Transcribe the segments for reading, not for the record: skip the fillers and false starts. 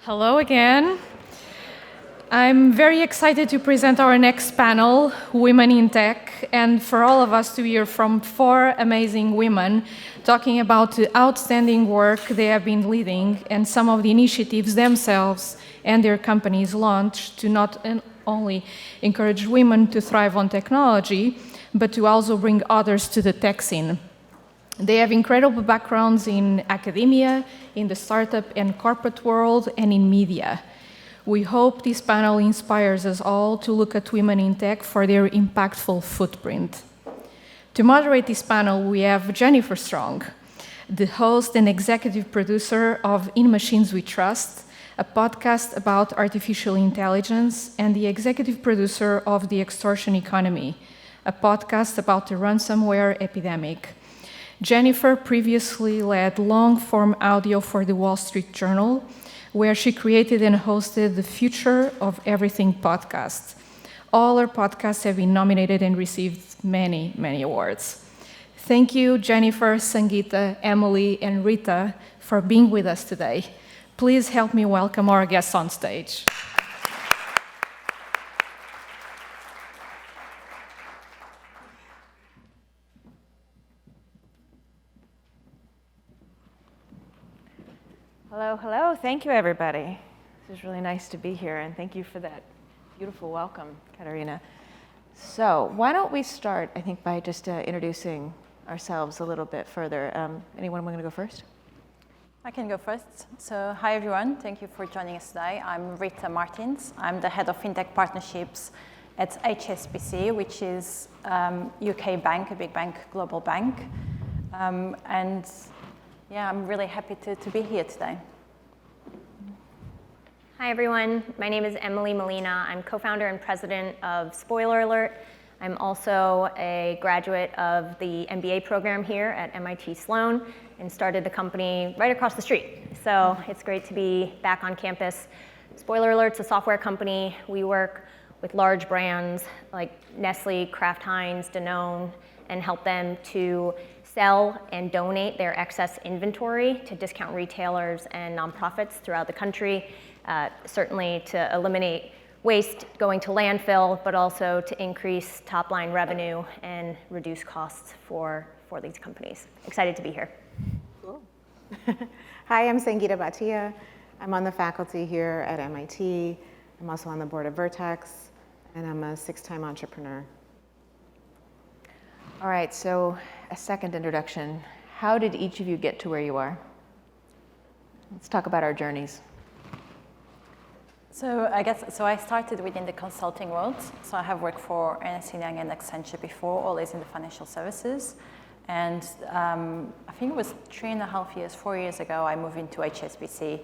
Hello again. I'm very excited to present our next panel, Women in Tech, and for all of us to hear from four amazing women talking about the outstanding work they have been leading and some of the initiatives themselves and their companies launched to not only encourage women to thrive on technology, but to also bring others to the tech scene. They have incredible backgrounds in academia, in the startup and corporate world, and in media. We hope this panel inspires us all to look at women in tech for their impactful footprint. To moderate this panel, we have Jennifer Strong, the host and executive producer of In Machines We Trust, a podcast about artificial intelligence, and the executive producer of The Extortion Economy, a podcast about the ransomware epidemic. Jennifer previously led long-form audio for the Wall Street Journal, where she created and hosted the Future of Everything podcast. All her podcasts have been nominated and received many, many awards. Thank you, Jennifer, Sangeeta, Emily, and Rita, for being with us today. Please help me welcome our guests on stage. Hello, hello. Thank you, everybody. This is really nice to be here, and thank you for that beautiful welcome, Katarina. So why don't we start, I think, by just introducing ourselves a little bit further. Anyone want to go first? I can go first. So hi, everyone. Thank you for joining us today. I'm Rita Martins. I'm the head of FinTech partnerships at HSBC, which is UK bank, a big bank, global bank. And yeah, I'm really happy to be here today. Hi, everyone. My name is Emily Malina. I'm co-founder and president of Spoiler Alert. I'm also a graduate of the MBA program here at MIT Sloan and started the company right across the street. So it's great to be back on campus. Spoiler Alert's a software company. We work with large brands like Nestle, Kraft Heinz, Danone, and help them to sell and donate their excess inventory to discount retailers and nonprofits throughout the country, certainly to eliminate waste going to landfill, but also to increase top-line revenue and reduce costs for these companies. Excited to be here. Cool. Hi, I'm Sangeeta Bhatia. I'm on the faculty here at MIT. I'm also on the board of Vertex, and I'm a 6-time entrepreneur. All right, so a second introduction. How did each of you get to where you are? Let's talk about our journeys. So I started within the consulting world. So I have worked for Ernst & Young and Accenture before, always in the financial services. And I think it was 3.5 years, 4 years ago, I moved into HSBC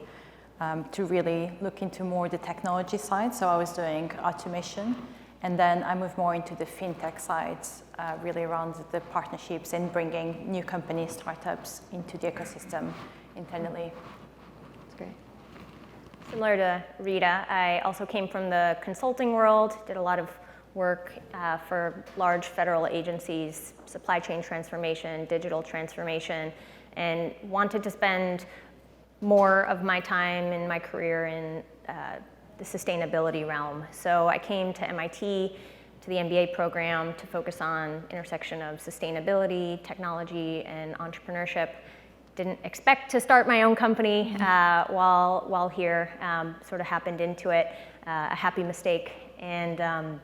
to really look into more the technology side. So I was doing automation. And then I moved more into the FinTech side, really around the partnerships and bringing new companies, startups into the ecosystem internally. That's great. Similar to Rita, I also came from the consulting world, did a lot of work for large federal agencies, supply chain transformation, digital transformation, and wanted to spend more of my time in my career in the sustainability realm. So I came to MIT, to the MBA program, to focus on intersection of sustainability, technology, and entrepreneurship. Didn't expect to start my own company while here, sort of happened into it, a happy mistake, and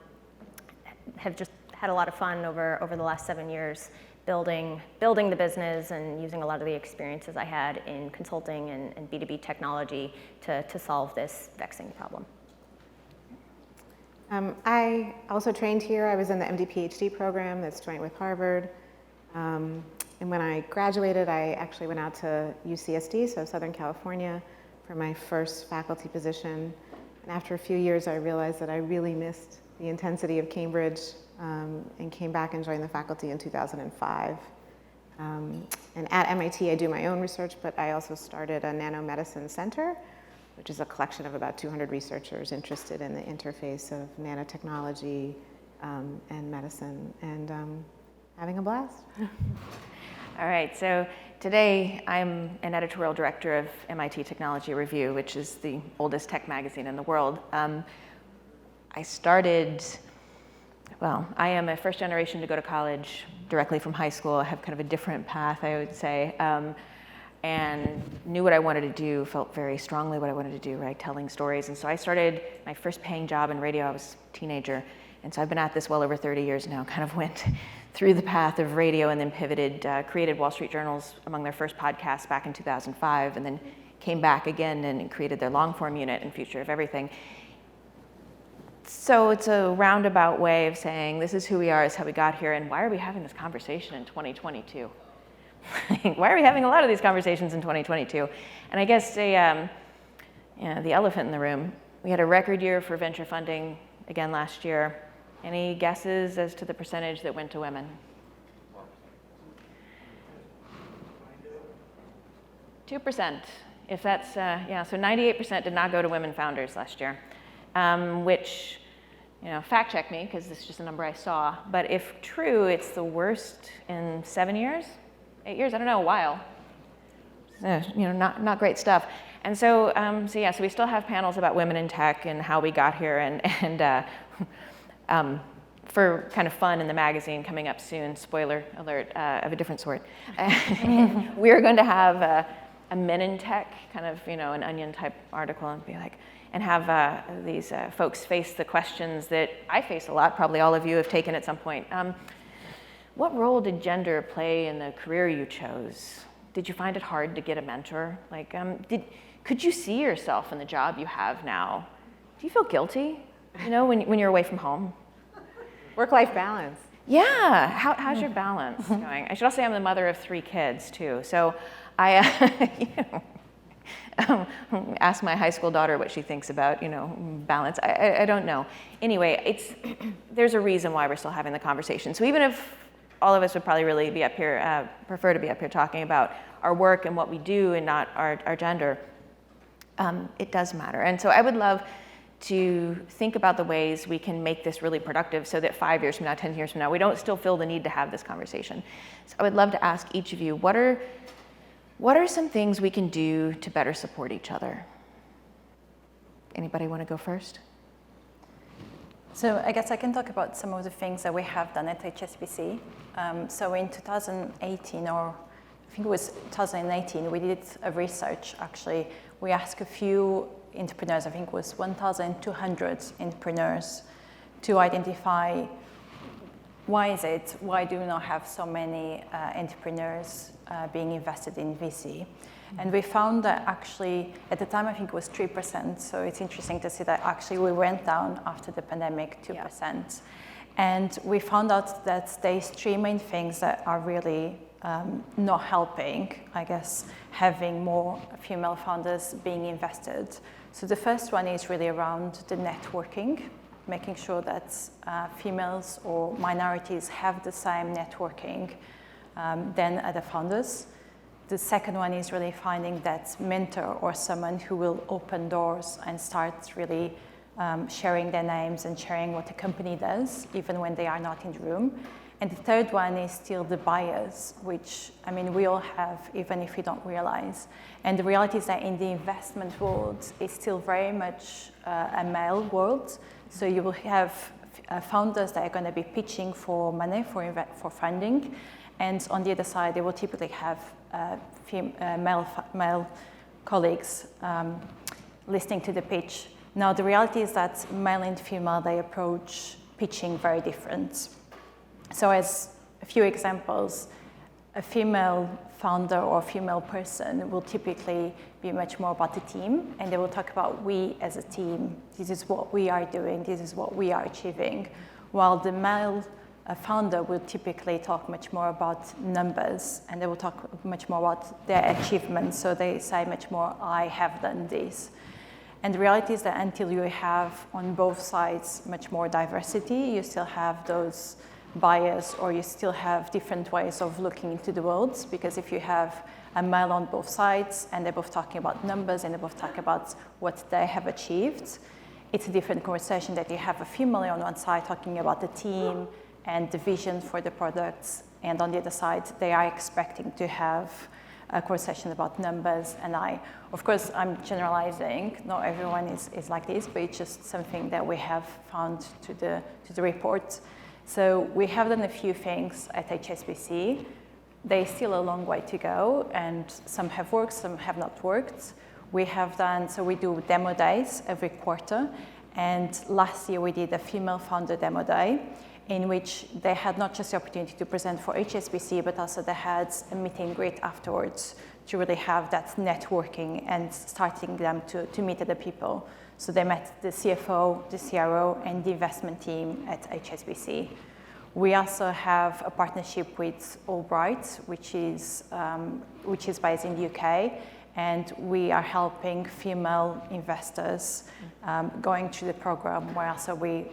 have just had a lot of fun over the last 7 years building the business and using a lot of the experiences I had in consulting and B2B technology to solve this vexing problem. I also trained here. I was in the MD PhD program that's joint with Harvard. And when I graduated, I actually went out to UCSD, so Southern California, for my first faculty position. And after a few years, I realized that I really missed the intensity of Cambridge and came back and joined the faculty in 2005. And at MIT, I do my own research, but I also started a nanomedicine center, which is a collection of about 200 researchers interested in the interface of nanotechnology and medicine, and having a blast. All right, so today I'm an editorial director of MIT Technology Review, which is the oldest tech magazine in the world. I started, well, I am a first generation to go to college directly from high school. I have kind of a different path, I would say, and knew what I wanted to do, felt very strongly what I wanted to do, right, telling stories. And so I started my first paying job in radio. I was a teenager. And so I've been at this well over 30 years now, kind of went through the path of radio and then pivoted, created Wall Street Journal's among their first podcasts back in 2005, and then came back again and created their long form unit and Future of Everything. So it's a roundabout way of saying this is who we are, this is how we got here, and why are we having this conversation in 2022? Why are we having a lot of these conversations in 2022? And I guess the elephant in the room, we had a record year for venture funding again last year. Any guesses as to the percentage that went to women? 2%, if that's, so 98% did not go to women founders last year, which, fact check me, because this is just a number I saw, but if true, it's the worst in 7 years, 8 years, I don't know, a while. Not great stuff. And so we still have panels about women in tech and how we got here, and for kind of fun in the magazine coming up soon, spoiler alert, of a different sort. We are going to have a Men in Tech, kind of, an Onion type article, and be like, and have these folks face the questions that I face a lot, probably all of you have taken at some point. What role did gender play in the career you chose? Did you find it hard to get a mentor? Like, could you see yourself in the job you have now? Do you feel guilty, when you're away from home? Work-life balance. Yeah, how's your balance going? I should also say I'm the mother of 3 kids too. So I ask my high school daughter what she thinks about, balance. I don't know. Anyway, there's a reason why we're still having the conversation. So even if all of us would probably really be up here, prefer to be up here talking about our work and what we do and not our gender, it does matter. And so I would love to think about the ways we can make this really productive so that 5 years from now, 10 years from now, we don't still feel the need to have this conversation. So I would love to ask each of you, what are some things we can do to better support each other? Anybody want to go first? So I guess I can talk about some of the things that we have done at HSBC. So in 2018, or I think it was 2018, we did a research, actually. We asked a few entrepreneurs, I think it was 1,200 entrepreneurs, to identify why do we not have so many entrepreneurs being invested in VC? And we found that actually, at the time, I think it was 3%. So it's interesting to see that actually we went down after the pandemic, 2%. Yeah. And we found out that there's 3 main things that are really not helping, I guess, having more female founders being invested. So the first one is really around the networking, making sure that females or minorities have the same networking than other founders. The second one is really finding that mentor or someone who will open doors and start really sharing their names and sharing what the company does, even when they are not in the room. And the third one is still the bias, which, we all have, even if we don't realize. And the reality is that in the investment world, it's still very much a male world. So you will have founders that are going to be pitching for money, for funding. And on the other side, they will typically have male colleagues listening to the pitch. Now, the reality is that male and female, they approach pitching very different. So as a few examples, a female founder or female person will typically be much more about the team, and they will talk about we as a team, this is what we are doing, this is what we are achieving, while the male founder will typically talk much more about numbers, and they will talk much more about their achievements, so they say much more, I have done this. And the reality is that until you have on both sides much more diversity, you still have those bias, or you still have different ways of looking into the world, because if you have a male on both sides and they're both talking about numbers and they both talk about what they have achieved, it's a different conversation that you have a female on one side talking about the team and the vision for the products, and on the other side they are expecting to have conversation about numbers. And of course, I'm generalizing. Not everyone is like this, but it's just something that we have found to the report. So we have done a few things at HSBC. There's still a long way to go, and some have worked, some have not worked. We have done, so we do demo days every quarter, and last year we did a female founder demo day, in which they had not just the opportunity to present for HSBC, but also they had a meet and greet afterwards to really have that networking and starting them to meet other people. So they met the CFO, the CRO, and the investment team at HSBC. We also have a partnership with Albright, which is based in the UK, and we are helping female investors going through the program, where also we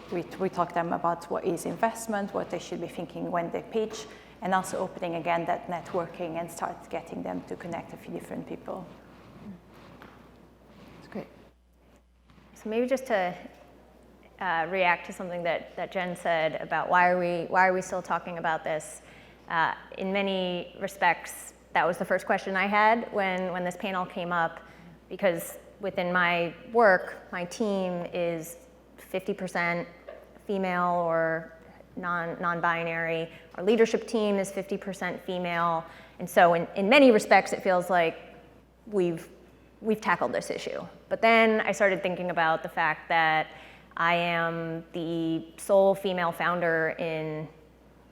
talk to them about what is investment, what they should be thinking when they pitch, and also opening again that networking and start getting them to connect a few different people. That's great. So maybe just to react to something that Jen said about why are we still talking about this? In many respects, that was the first question I had when this panel came up, because within my work, my team is 50% female or non-binary. Our leadership team is 50% female. And so in many respects, it feels like we've tackled this issue. But then I started thinking about the fact that I am the sole female founder in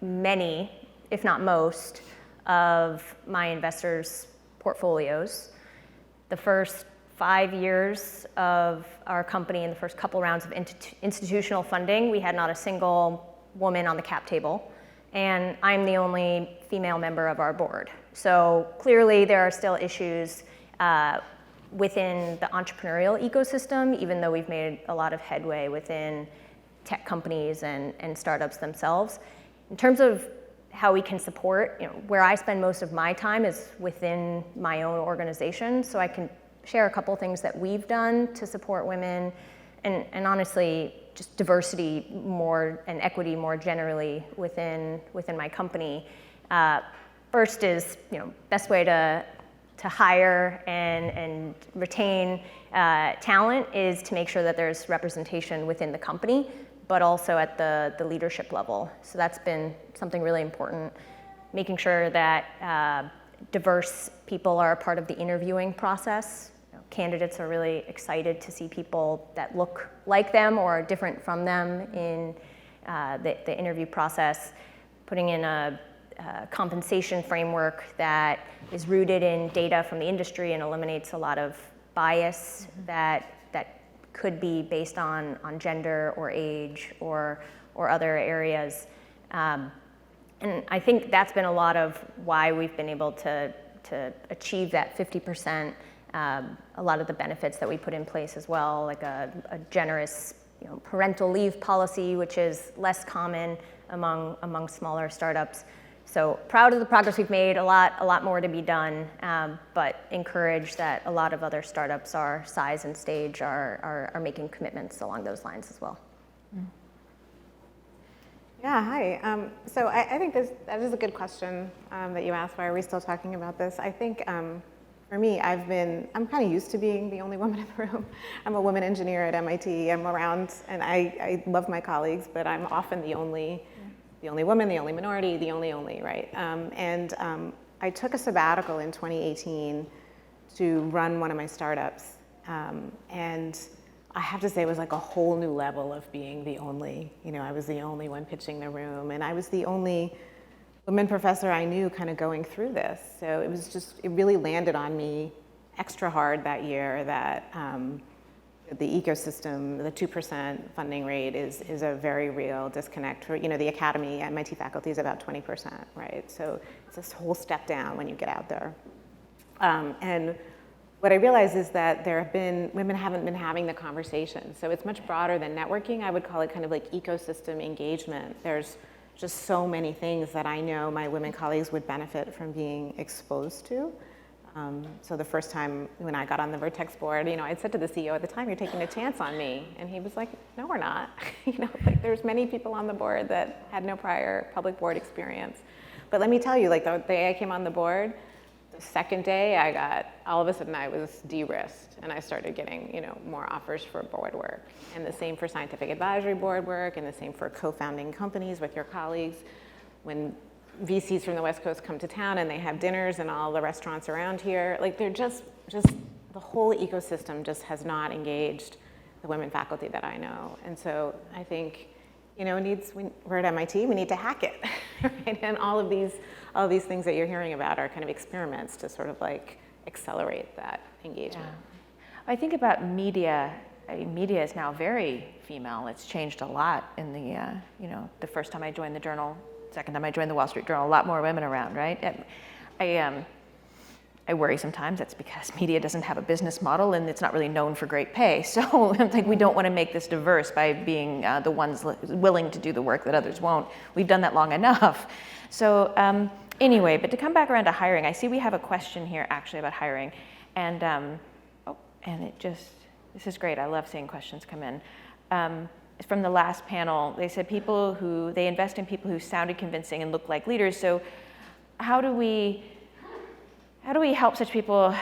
many, if not most, of my investors' portfolios. The first 5 years of our company, in the first couple rounds of institutional funding, we had not a single woman on the cap table, and I'm the only female member of our board. So clearly there are still issues within the entrepreneurial ecosystem, even though we've made a lot of headway within tech companies and startups themselves. In terms of how we can support, where I spend most of my time is within my own organization, so I can share a couple things that we've done to support women, and honestly, just diversity more and equity more generally within my company. First is, best way to hire and retain talent is to make sure that there's representation within the company, but also at the leadership level. So that's been something really important, making sure that diverse people are a part of the interviewing process. Candidates are really excited to see people that look like them or are different from them in the interview process, putting in a compensation framework that is rooted in data from the industry and eliminates a lot of bias that could be based on gender or age or other areas. And I think that's been a lot of why we've been able to achieve that 50%. A lot of the benefits that we put in place as well, like a generous parental leave policy, which is less common among smaller startups. So proud of the progress we've made, a lot more to be done, but encouraged that a lot of other startups our size and stage are making commitments along those lines as well. Yeah, hi. So I think that is a good question that you asked. Why are we still talking about this? I think for me, I'm kind of used to being the only woman in the room. I'm a woman engineer at MIT. I'm around, and I love my colleagues, but I'm often the only woman, the only minority, the only, right? I took a sabbatical in 2018 to run one of my startups. And I have to say it was like a whole new level of being the only, I was the only one pitching the room, and I was the only women professor I knew kind of going through this. So it really landed on me extra hard that year that the ecosystem, the 2% funding rate is a very real disconnect. For, the academy, MIT faculty is about 20%, right? So it's this whole step down when you get out there. And what I realized is that women haven't been having the conversation. So it's much broader than networking. I would call it kind of like ecosystem engagement. There's just so many things that I know my women colleagues would benefit from being exposed to. So the first time when I got on the Vertex board, I'd said to the CEO at the time, "You're taking a chance on me." And he was like, "No, we're not." There's many people on the board that had no prior public board experience. But let me tell you, the day I came on the board, second day, all of a sudden I was de-risked, and I started getting, more offers for board work. And the same for scientific advisory board work, and the same for co-founding companies with your colleagues. When VCs from the West Coast come to town and they have dinners in all the restaurants around here, like they're just the whole ecosystem just has not engaged the women faculty that I know. And so I think, we're at MIT, we need to hack it, right? And all of these things that you're hearing about are kind of experiments to sort of like accelerate that engagement. Yeah. I think about media. Media is now very female. It's changed a lot in the first time I joined the Journal, second time I joined the Wall Street Journal, a lot more women around, right? I worry sometimes that's because media doesn't have a business model and it's not really known for great pay. So I think we don't want to make this diverse by being the ones willing to do the work that others won't. We've done that long enough. So anyway, but to come back around to hiring, I see we have a question here actually about hiring. And this is great. I love seeing questions come in. From the last panel, they said they invest in people who sounded convincing and looked like leaders. So how do we help such people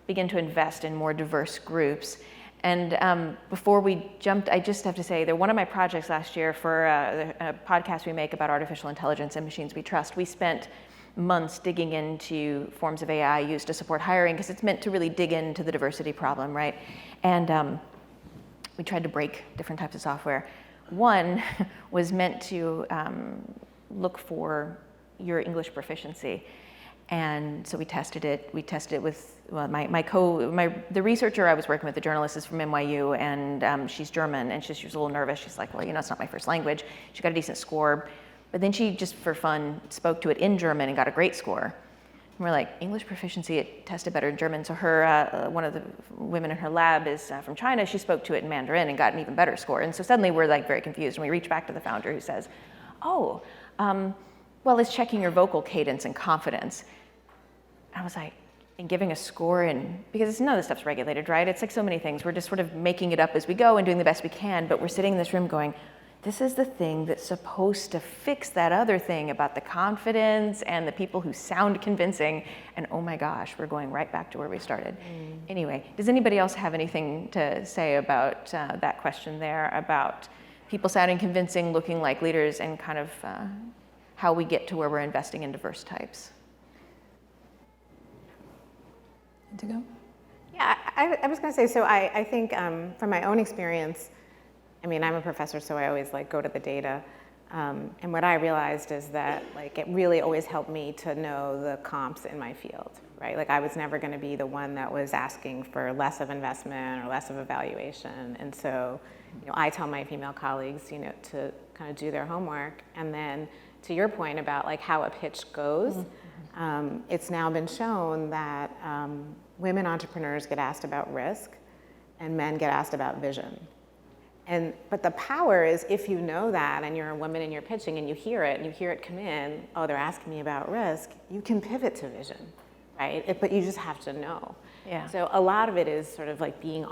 begin to invest in more diverse groups? And before we jumped, I just have to say that one of my projects last year for a podcast we make about artificial intelligence and machines we trust, we spent months digging into forms of AI used to support hiring, because it's meant to really dig into the diversity problem, right? And we tried to break different types of software. One was meant to look for your English proficiency. And so we tested it. We tested it with the researcher I was working with, the journalist, is from NYU, and she's German, and she was a little nervous. She's like, well, it's not my first language. She got a decent score, but then she just for fun spoke to it in German and got a great score. And we're like, English proficiency, it tested better in German. So her, one of the women in her lab is from China. She spoke to it in Mandarin and got an even better score. And so suddenly we're like very confused, and we reach back to the founder, who says, well, it's checking your vocal cadence and confidence. I was like, and giving a score, and because none of this stuff's regulated, right? It's like so many things. We're just sort of making it up as we go and doing the best we can, but we're sitting in this room going, this is the thing that's supposed to fix that other thing about the confidence and the people who sound convincing, and oh my gosh, we're going right back to where we started. Anyway, does anybody else have anything to say about that question there, about people sounding convincing, looking like leaders, and kind of how we get to where we're investing in diverse types? To go? Yeah, I was going to say, so I think from my own experience, I'm a professor, so I always go to the data. And what I realized is that it really always helped me to know the comps in my field, right? I was never going to be the one that was asking for less of investment or less of evaluation. And so, I tell my female colleagues, to kind of do their homework. And then to your point about how a pitch goes, it's now been shown that women entrepreneurs get asked about risk and men get asked about vision. But the power is, if you know that and you're a woman and you're pitching and you hear it come in, oh, they're asking me about risk, you can pivot to vision, right? But you just have to know. Yeah. So a lot of it is sort of being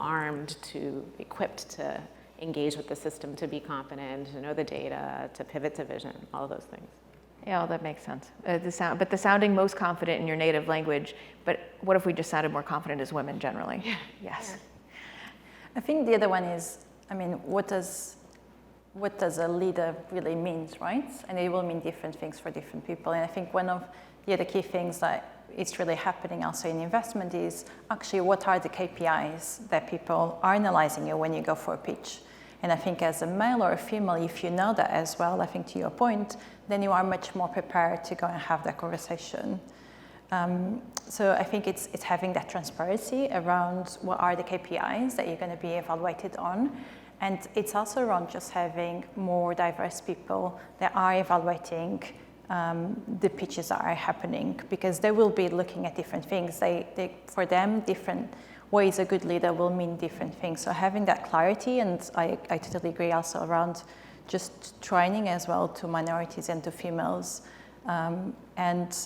equipped to engage with the system, to be confident, to know the data, to pivot to vision, all of those things. Yeah, well, that makes sense. But the sounding most confident in your native language, but what if we just sounded more confident as women generally? Yeah. Yes. Yeah. I think the other one is, what does a leader really means, right? And it will mean different things for different people. And I think one of the other key things that is really happening also in investment is actually what are the KPIs that people are analyzing you when you go for a pitch. And I think as a male or a female, if you know that as well, I think to your point, then you are much more prepared to go and have that conversation. So I think it's having that transparency around what are the KPIs that you're going to be evaluated on. And it's also around just having more diverse people that are evaluating the pitches that are happening, because they will be looking at different things. For them, different ways a good leader will mean different things. So having that clarity, and I totally agree also around just training as well to minorities and to females. And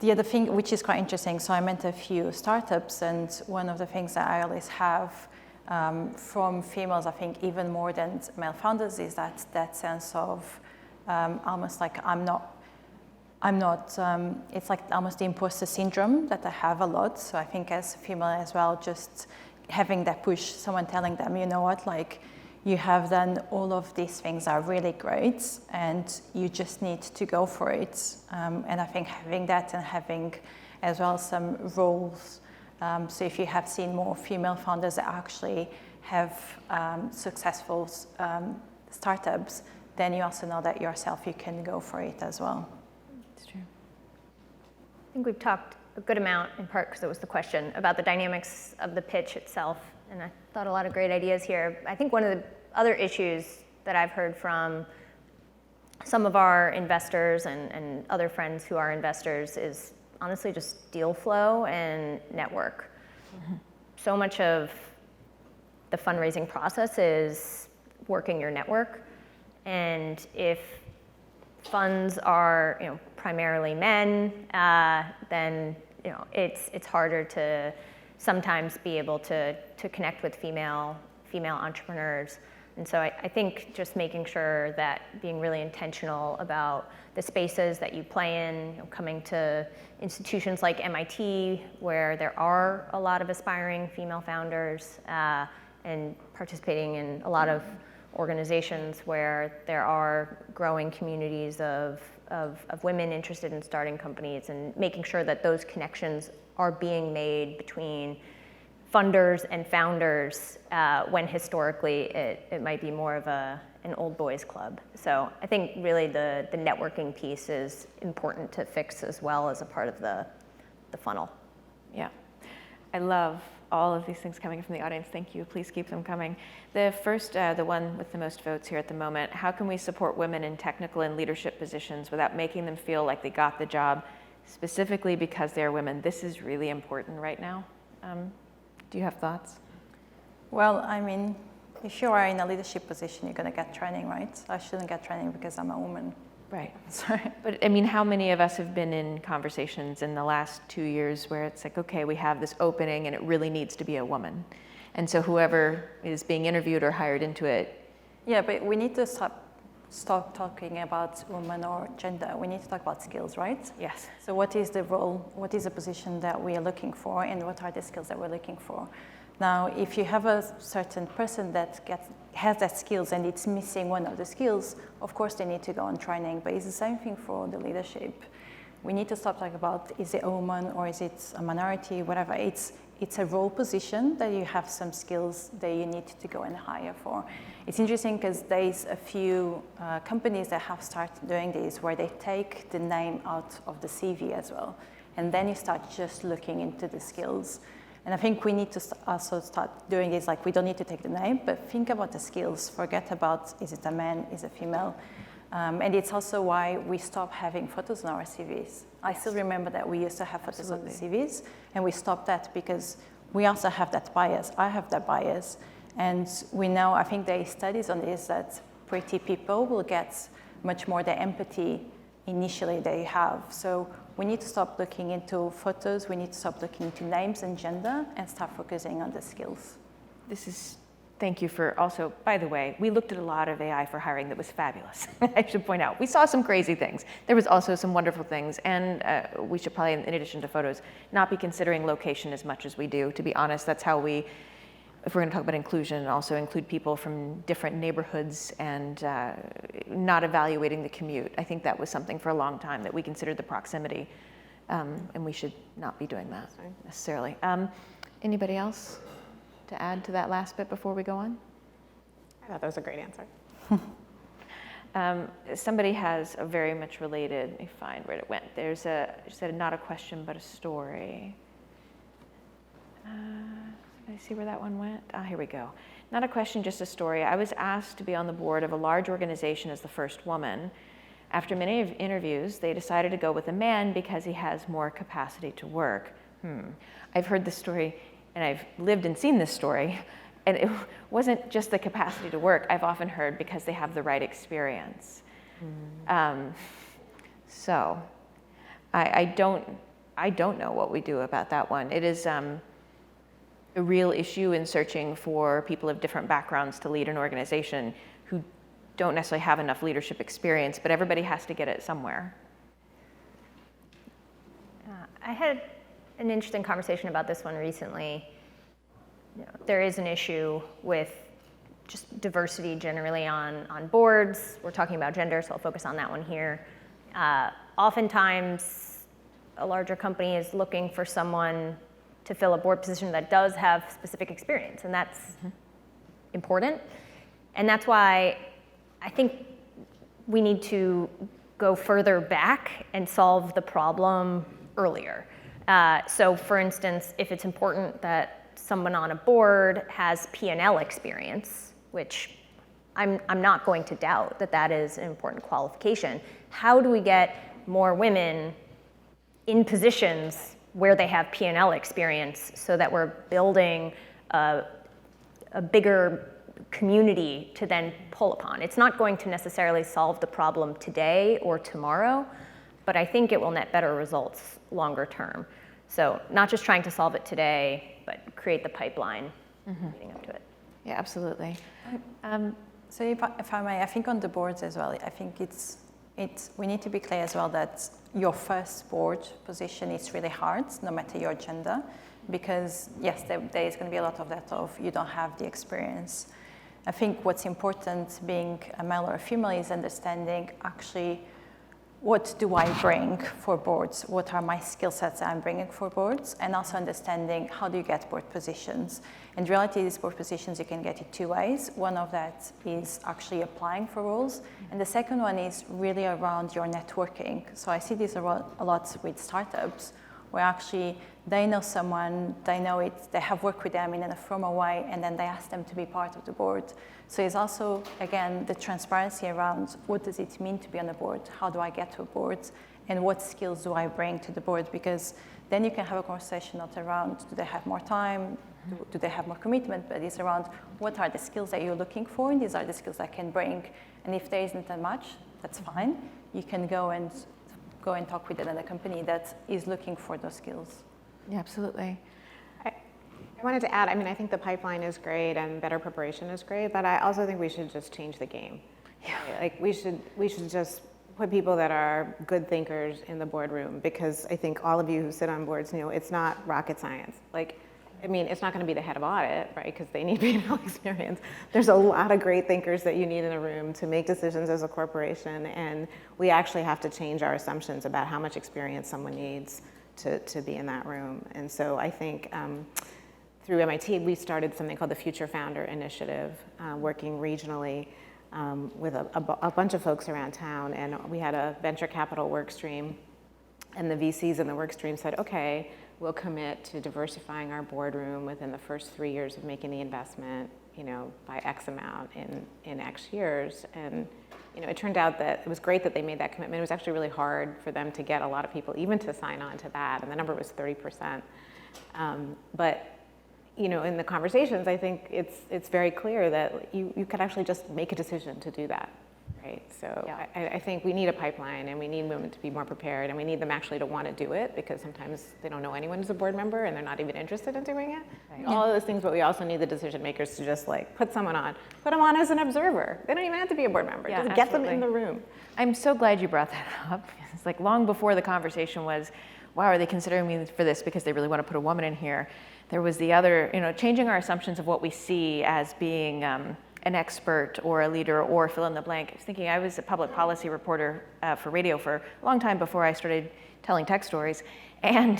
the other thing, which is quite interesting, so I met a few startups, and one of the things that I always have from females, I think even more than male founders, is that sense of almost like I'm not I'm not, it's like almost the imposter syndrome that I have a lot. So I think as a female as well, just having that push, someone telling them, you know what, like you have done all of these things are really great and you just need to go for it. And I think having that and having as well some roles. So if you have seen more female founders that actually have successful startups, then you also know that yourself, you can go for it as well. It's true. I think we've talked a good amount, in part because it was the question, about the dynamics of the pitch itself. And I thought a lot of great ideas here. I think one of the other issues that I've heard from some of our investors and other friends who are investors is honestly just deal flow and network. Mm-hmm. So much of the fundraising process is working your network. And if funds are, primarily men, then it's harder to sometimes be able to connect with female entrepreneurs. And so I think just making sure that being really intentional about the spaces that you play in, coming to institutions like MIT where there are a lot of aspiring female founders, and participating in a lot of organizations where there are growing communities of women interested in starting companies, and making sure that those connections are being made between funders and founders, when historically it might be more of an old boys club. So I think really the networking piece is important to fix as well as a part of the funnel. Yeah, I love all of these things coming from the audience. Thank you. Please keep them coming. The first, the one with the most votes here at the moment, how can we support women in technical and leadership positions without making them feel like they got the job specifically because they're women? This is really important right now. Do you have thoughts? Well, I mean, if you are in a leadership position, you're going to get training, right? I shouldn't get training because I'm a woman. Right. Sorry. But I mean, how many of us have been in conversations in the last 2 years where it's like, okay, we have this opening and it really needs to be a woman. And so whoever is being interviewed or hired into it. Yeah, but we need to stop talking about women or gender. We need to talk about skills, right? Yes. So what is the role, what is the position that we are looking for, and what are the skills that we're looking for? Now, if you have a certain person that has that skills and it's missing one of the skills, of course they need to go on training, but it's the same thing for the leadership. We need to stop talking about, is it a woman or is it a minority, whatever. It's a role position that you have some skills that you need to go and hire for. It's interesting because there's a few companies that have started doing this where they take the name out of the CV as well. And then you start just looking into the skills. And I think we need to also start doing this, like we don't need to take the name, but think about the skills. Forget about, is it a man, is it a female? And it's also why we stopped having photos on our CVs. I still remember that we used to have photos on the CVs, and we stopped that because we also have that bias. I have that bias. And we know, I think there are studies on this, that pretty people will get much more the empathy initially they have. So we need to stop looking into photos, we need to stop looking into names and gender, and start focusing on the skills. Thank you for also, by the way, we looked at a lot of AI for hiring that was fabulous. I should point out, we saw some crazy things. There was also some wonderful things, and we should probably, in addition to photos, not be considering location as much as we do. To be honest, that's how we, if we're going to talk about inclusion, also include people from different neighborhoods and not evaluating the commute. I think that was something for a long time that we considered the proximity, and we should not be doing that necessarily. Anybody else to add to that last bit before we go on? I thought that was a great answer. Somebody has a very much related, let me find where it went. There's she said not a question, but a story. I see where that one went. Here we go. Not a question, just a story. I was asked to be on the board of a large organization as the first woman. After many interviews, they decided to go with a man because he has more capacity to work. I've heard this story, and I've lived and seen this story, and it wasn't just the capacity to work. I've often heard because they have the right experience. So I don't know what we do about that one. It is a real issue in searching for people of different backgrounds to lead an organization who don't necessarily have enough leadership experience, but everybody has to get it somewhere. I had an interesting conversation about this one recently. There is an issue with just diversity generally on boards. We're talking about gender, so I'll focus on that one here. Oftentimes, a larger company is looking for someone to fill a board position that does have specific experience, and that's important. And that's why I think we need to go further back and solve the problem earlier. So for instance, if it's important that someone on a board has P&L experience, which I'm not going to doubt that that is an important qualification, how do we get more women in positions where they have P&L experience so that we're building a bigger community to then pull upon? It's not going to necessarily solve the problem today or tomorrow, but I think it will net better results longer term. So not just trying to solve it today, but create the pipeline leading up to it. Yeah, absolutely. So if I may, I think on the boards as well, I think we need to be clear as well that your first board position is really hard, no matter your gender, because yes, there is going to be a lot of that of you don't have the experience. I think what's important being a male or a female is understanding actually what do I bring for boards, what are my skill sets I'm bringing for boards, and also understanding how do you get board positions. In reality, these board positions you can get it two ways. One of that is actually applying for roles, and the second one is really around your networking. So I see this a lot with startups, where actually they know someone, they know it, they have worked with them in a formal way, and then they ask them to be part of the board. So it's also, again, the transparency around what does it mean to be on a board, how do I get to a board, and what skills do I bring to the board, because then you can have a conversation not around do they have more time, do they have more commitment, but it's around what are the skills that you're looking for, and these are the skills I can bring. And if there isn't that much, that's fine. You can go and talk with another company that is looking for those skills. Yeah, absolutely. I wanted to add, I mean, I think the pipeline is great and better preparation is great, but I also think we should just change the game. Yeah. Like we should just put people that are good thinkers in the boardroom, because I think all of you who sit on boards know it's not rocket science. Like, I mean, it's not going to be the head of audit, right? Because they need P&L experience. There's a lot of great thinkers that you need in a room to make decisions as a corporation, and we actually have to change our assumptions about how much experience someone needs to be in that room. And so I think through MIT, we started something called the Future Founder Initiative, working regionally with a bunch of folks around town. And we had a venture capital work stream, and the VCs in the work stream said, okay, we'll commit to diversifying our boardroom within the first 3 years of making the investment, by X amount in X years. And it turned out that it was great that they made that commitment. It was actually really hard for them to get a lot of people even to sign on to that, and the number was 30%. But in the conversations, I think it's very clear that you could actually just make a decision to do that, right? So yeah. I think we need a pipeline, and we need women to be more prepared, and we need them actually to want to do it, because sometimes they don't know anyone who's a board member and they're not even interested in doing it. Right. All of those things, but we also need the decision makers to just put them on as an observer. They don't even have to be a board member. Yeah, just get them in the room. I'm so glad you brought that up. It's like long before the conversation was, wow, are they considering me for this because they really want to put a woman in here? There was the other, changing our assumptions of what we see as being an expert or a leader or fill in the blank. I was thinking, I was a public policy reporter for radio for a long time before I started telling tech stories. And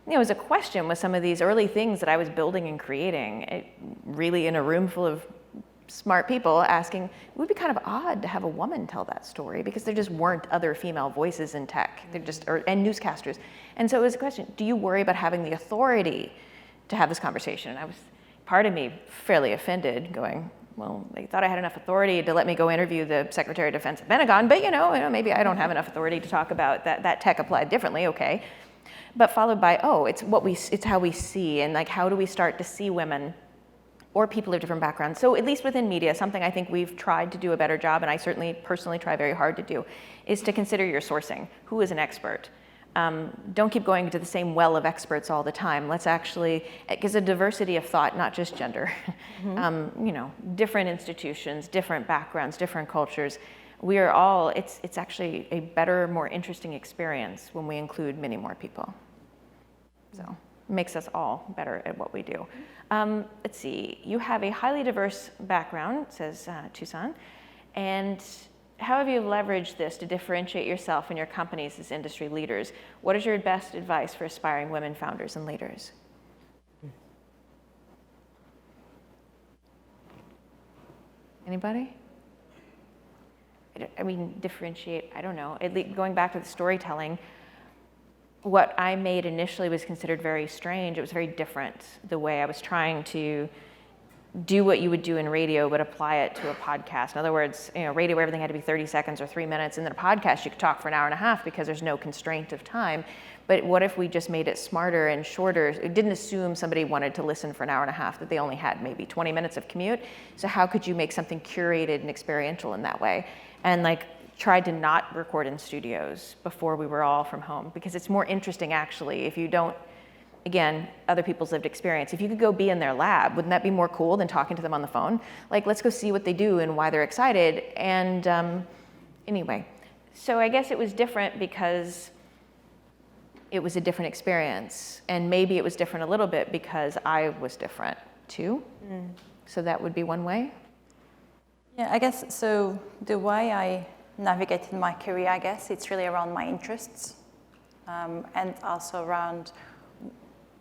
it was a question with some of these early things that I was building and creating, really in a room full of smart people asking, it would be kind of odd to have a woman tell that story, because there just weren't other female voices in tech, and newscasters. And so it was a question, do you worry about having the authority to have this conversation? And I was, part of me, fairly offended, going, well, they thought I had enough authority to let me go interview the Secretary of Defense at Pentagon, but maybe I don't have enough authority to talk about that tech applied differently, okay. But followed by, it's how we see, and how do we start to see women or people of different backgrounds. So at least within media, something I think we've tried to do a better job, and I certainly personally try very hard to do, is to consider your sourcing. Who is an expert? Don't keep going to the same well of experts all the time. Let's actually, because a diversity of thought, not just gender, different institutions, different backgrounds, different cultures. we are all, it's actually a better, more interesting experience when we include many more people. So it makes us all better at what we do. Let's see, you have a highly diverse background, says Tucson, and how have you leveraged this to differentiate yourself and your companies as industry leaders? What is your best advice for aspiring women founders and leaders? Anybody? I mean, differentiate, I don't know. Going back to the storytelling, what I made initially was considered very strange. It was very different, the way I was trying to do what you would do in radio, but apply it to a podcast. In other words, radio, everything had to be 30 seconds or 3 minutes, and then a podcast, you could talk for an hour and a half because there's no constraint of time. But what if we just made it smarter and shorter? It didn't assume somebody wanted to listen for an hour and a half, that they only had maybe 20 minutes of commute. So how could you make something curated and experiential in that way? And tried to not record in studios before we were all from home, because it's more interesting actually if you don't, again, other people's lived experience. If you could go be in their lab, wouldn't that be more cool than talking to them on the phone? Let's go see what they do and why they're excited. And anyway, so I guess it was different because it was a different experience. And maybe it was different a little bit because I was different too. So that would be one way. Yeah, I guess, so the way I navigated my career, I guess, it's really around my interests and also around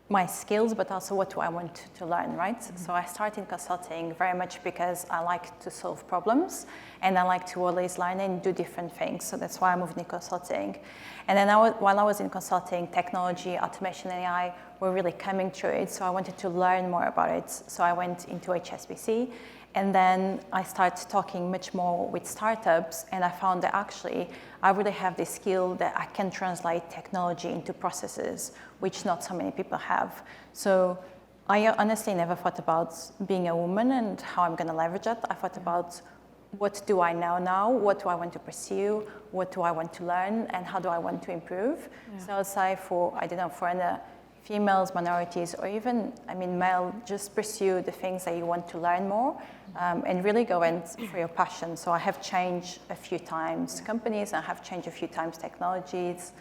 my skills, but also what do I want to learn, right? So I started consulting very much because I like to solve problems and I like to always learn and do different things. So that's why I moved into consulting. And then while I was in consulting, technology, automation, and AI were really coming through it. So I wanted to learn more about it. So I went into HSBC. And then I started talking much more with startups, and I found that actually I really have this skill that I can translate technology into processes, which not so many people have. So I honestly never thought about being a woman and how I'm going to leverage it. I thought about what do I know now, what do I want to pursue, what do I want to learn, and how do I want to improve. Yeah. So I would say for any females, minorities, or even, male, just pursue the things that you want to learn more and really go in for your passion. So I have changed a few times companies, I have changed a few times technologies.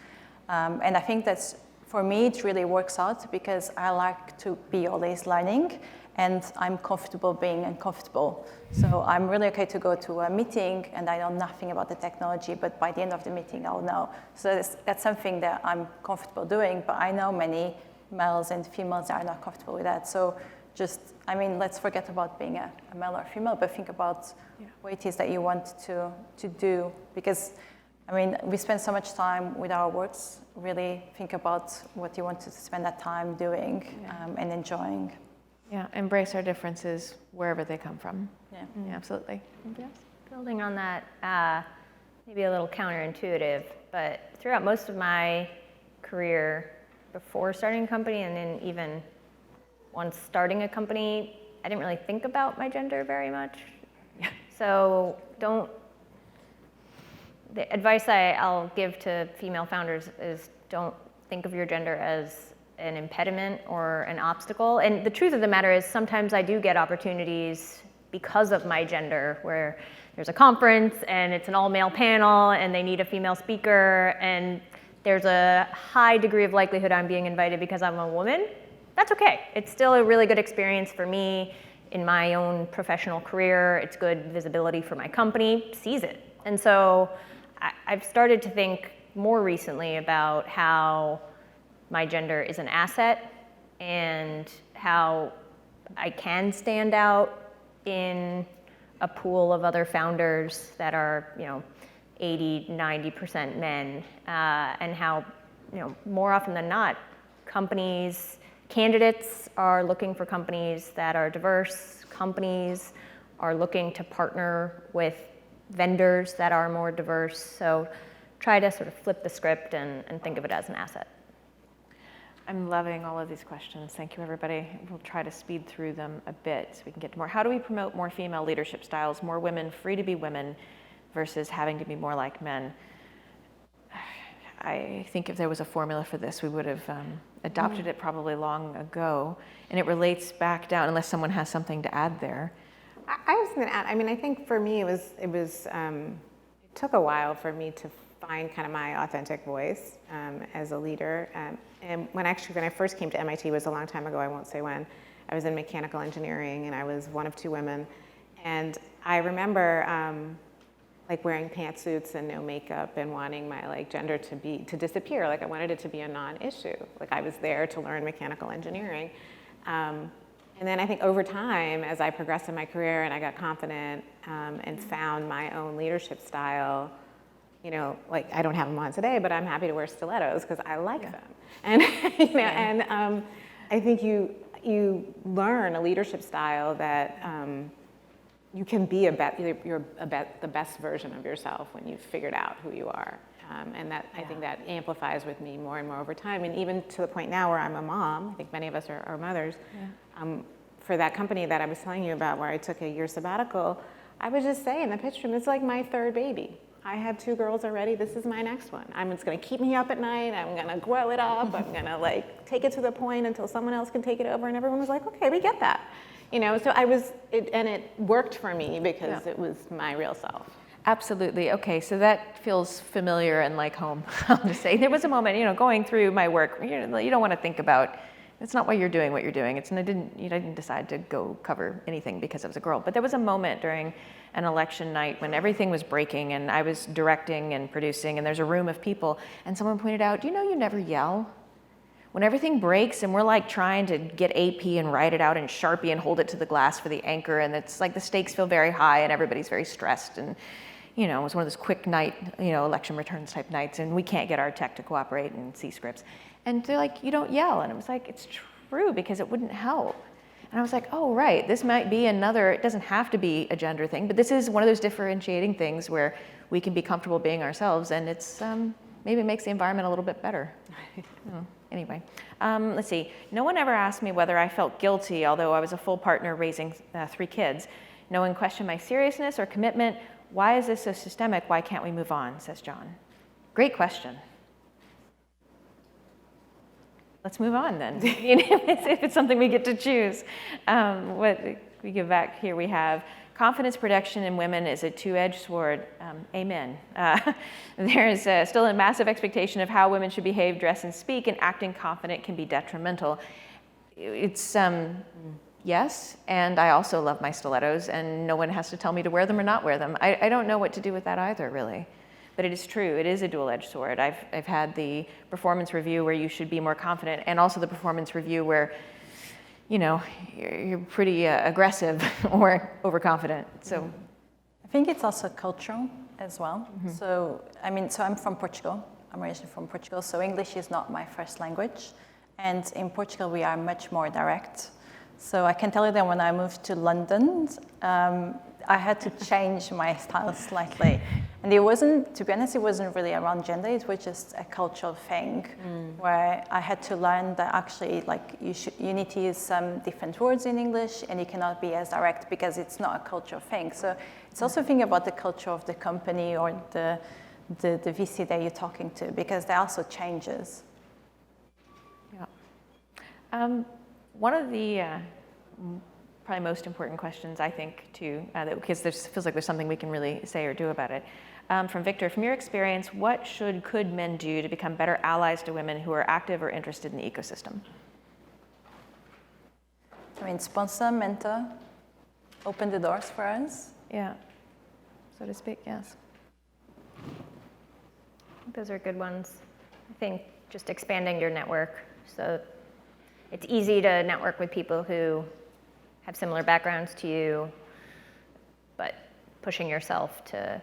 And I think that's, for me, it really works out because I like to be always learning and I'm comfortable being uncomfortable. So I'm really okay to go to a meeting and I know nothing about the technology, but by the end of the meeting, I'll know. So that's something that I'm comfortable doing, but I know many males and females are not comfortable with that. So let's forget about being a male or female, but think about what it is that you want to do. Because, we spend so much time with our works, really think about what you want to spend that time doing and enjoying. Yeah, embrace our differences wherever they come from. Yeah, absolutely. Yes. Building on that, maybe a little counterintuitive, but throughout most of my career, before starting a company and then even once starting a company, I didn't really think about my gender very much. Yeah. So the advice I'll give to female founders is don't think of your gender as an impediment or an obstacle. And the truth of the matter is sometimes I do get opportunities because of my gender where there's a conference and it's an all-male panel and they need a female speaker and there's a high degree of likelihood I'm being invited because I'm a woman. That's okay. It's still a really good experience for me in my own professional career. It's good visibility for my company. Seize it. And so I've started to think more recently about how my gender is an asset and how I can stand out in a pool of other founders that are, 80, 90% men, and how, more often than not, candidates are looking for companies that are diverse, companies are looking to partner with vendors that are more diverse. So try to sort of flip the script and think of it as an asset. I'm loving all of these questions. Thank you, everybody. We'll try to speed through them a bit so we can get to more. How do we promote more female leadership styles, more women free to be women versus having to be more like men? I think if there was a formula for this, we would have adopted it probably long ago. And it relates back down, unless someone has something to add there. I was going to add, I think for me it took a while for me to find kind of my authentic voice as a leader. And when I first came to MIT, it was a long time ago, I won't say when, I was in mechanical engineering and I was one of 2 women. And I remember like wearing pantsuits and no makeup and wanting my like gender to disappear. Like I wanted it to be a non-issue. Like I was there to learn mechanical engineering. And then I think over time, as I progressed in my career and I got confident and found my own leadership style, you know, like I don't have them on today, but I'm happy to wear stilettos because I like them. And you know, and I think you learn a leadership style that you can be the best version of yourself when you've figured out who you are. And that I think that amplifies with me more and more over time. And even to the point now where I'm a mom, I think many of us are mothers, for that company that I was telling you about where I took a year sabbatical, I would just say in the pitch room, it's like my 3rd baby. I have 2 girls already, this is my next one. It's gonna keep me up at night, I'm gonna grow it up, I'm gonna like take it to the point until someone else can take it over, and everyone was like, okay, we get that. You know, so and it worked for me because it was my real self. Absolutely. Okay, so that feels familiar and like home. I'll just say there was a moment, you know, going through my work, you don't want to think about. It's not why you're doing what you're doing. I didn't decide to go cover anything because I was a girl. But there was a moment during an election night when everything was breaking and I was directing and producing and there's a room of people and someone pointed out, do you know you never yell? When everything breaks and we're like trying to get AP and write it out in Sharpie and hold it to the glass for the anchor and it's like the stakes feel very high and everybody's very stressed and you know, it was one of those quick night, you know, election returns type nights and we can't get our tech to cooperate and see scripts. And they're like, you don't yell. And I was like, it's true because it wouldn't help. And I was like, oh, right, this might be another, it doesn't have to be a gender thing, but this is one of those differentiating things where we can be comfortable being ourselves and it's, maybe it makes the environment a little bit better. Anyway, let's see. No one ever asked me whether I felt guilty, although I was a full partner raising 3 kids. No one questioned my seriousness or commitment. Why is this so systemic? Why can't we move on, says John. Great question. Let's move on then, if it's something we get to choose. What we give back here, we have confidence production in women is a 2-edged sword. Amen. There is still a massive expectation of how women should behave, dress, and speak, and acting confident can be detrimental. It's yes, and I also love my stilettos, and no one has to tell me to wear them or not wear them. I don't know what to do with that either, really. But it is true, it is a dual-edged sword. I've had the performance review where you should be more confident, and also the performance review where, you know, you're pretty aggressive or overconfident. So, I think it's also cultural as well. So I'm from Portugal. I'm originally from Portugal, so English is not my first language. And in Portugal, we are much more direct. So I can tell you that when I moved to London, I had to change my style slightly. And it wasn't, to be honest, it wasn't really around gender, it was just a cultural thing where I had to learn that actually like you need to use some different words in English and you cannot be as direct because it's not a cultural thing. So it's also a thing about the culture of the company or the VC that you're talking to because that also changes. Yeah. One of the probably most important questions, I think, too, because there feels like there's something we can really say or do about it. From Victor, from your experience, what could men do to become better allies to women who are active or interested in the ecosystem? Sponsor, mentor, open the doors for us. Yeah, so to speak, yes. Those are good ones. I think just expanding your network. So it's easy to network with people who have similar backgrounds to you, but pushing yourself to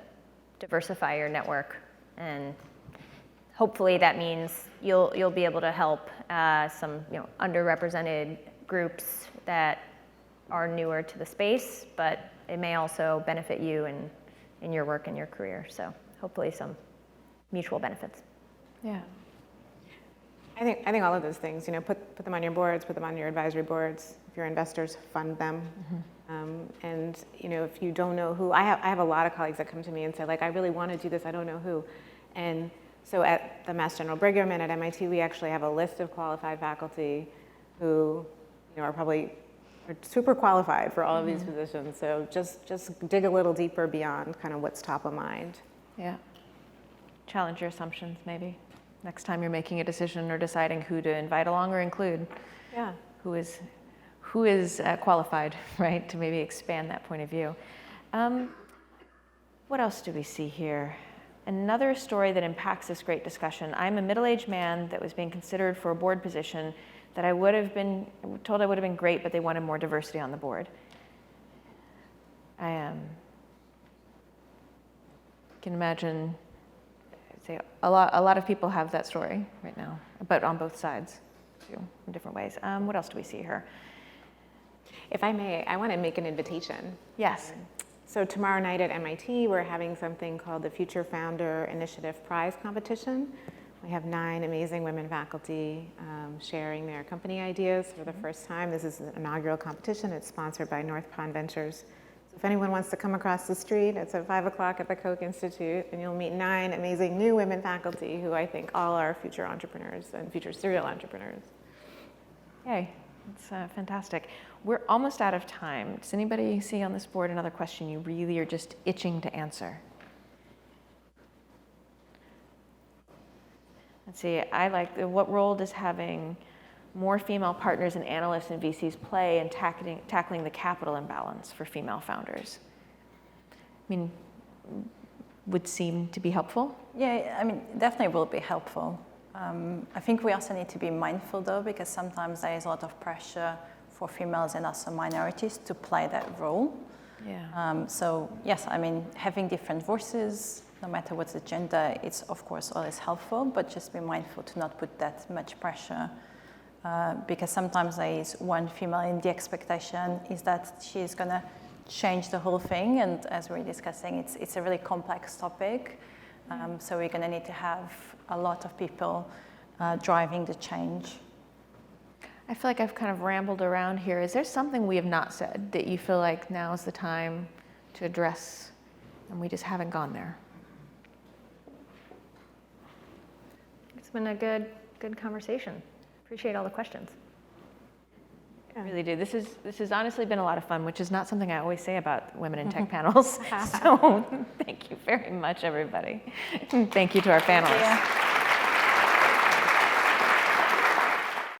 diversify your network. And hopefully that means you'll be able to help some underrepresented groups that are newer to the space, but it may also benefit you in your work and your career. So hopefully some mutual benefits. Yeah. I think all of those things, put them on your boards, put them on your advisory boards. If your investors, fund them. And if you don't know who, I have a lot of colleagues that come to me and say, like, I really want to do this, I don't know who. And so at the Mass General Brigham and at MIT, we actually have a list of qualified faculty who are super qualified for all of these positions. So just dig a little deeper beyond kind of what's top of mind. Yeah. Challenge your assumptions, maybe. Next time you're making a decision or deciding who to invite along or include. Yeah. Who is qualified, right, to maybe expand that point of view. What else do we see here? Another story that impacts this great discussion. I'm a middle-aged man that was being considered for a board position that I would have been told I would have been great, but they wanted more diversity on the board. I can imagine, say, a lot of people have that story right now, but on both sides, too, in different ways. What else do we see here? If I may, I want to make an invitation. Yes. So tomorrow night at MIT, we're having something called the Future Founder Initiative Prize Competition. We have 9 amazing women faculty sharing their company ideas for the first time. This is an inaugural competition. It's sponsored by North Pond Ventures. So if anyone wants to come across the street, it's at 5 o'clock at the Koch Institute, and you'll meet 9 amazing new women faculty who I think all are future entrepreneurs and future serial entrepreneurs. Yay. It's fantastic. We're almost out of time. Does anybody see on this board another question you really are just itching to answer? Let's see, I like, what role does having more female partners and analysts and VCs play in tackling the capital imbalance for female founders? I mean, would seem to be helpful? Yeah, I mean, definitely will be helpful. I think we also need to be mindful though, because sometimes there is a lot of pressure for females and also minorities to play that role. Yeah. So yes, I mean, having different voices, no matter what's the gender, it's of course always helpful, but just be mindful to not put that much pressure, because sometimes there is one female and the expectation is that she's gonna change the whole thing, and as we're discussing, it's a really complex topic. So we're going to need to have a lot of people driving the change. I feel like I've kind of rambled around here. Is there something we have not said that you feel like now is the time to address and we just haven't gone there? It's been a good conversation. Appreciate all the questions. I really do. This has honestly been a lot of fun, which is not something I always say about women in tech panels. So thank you very much, everybody. Thank you to our panelists.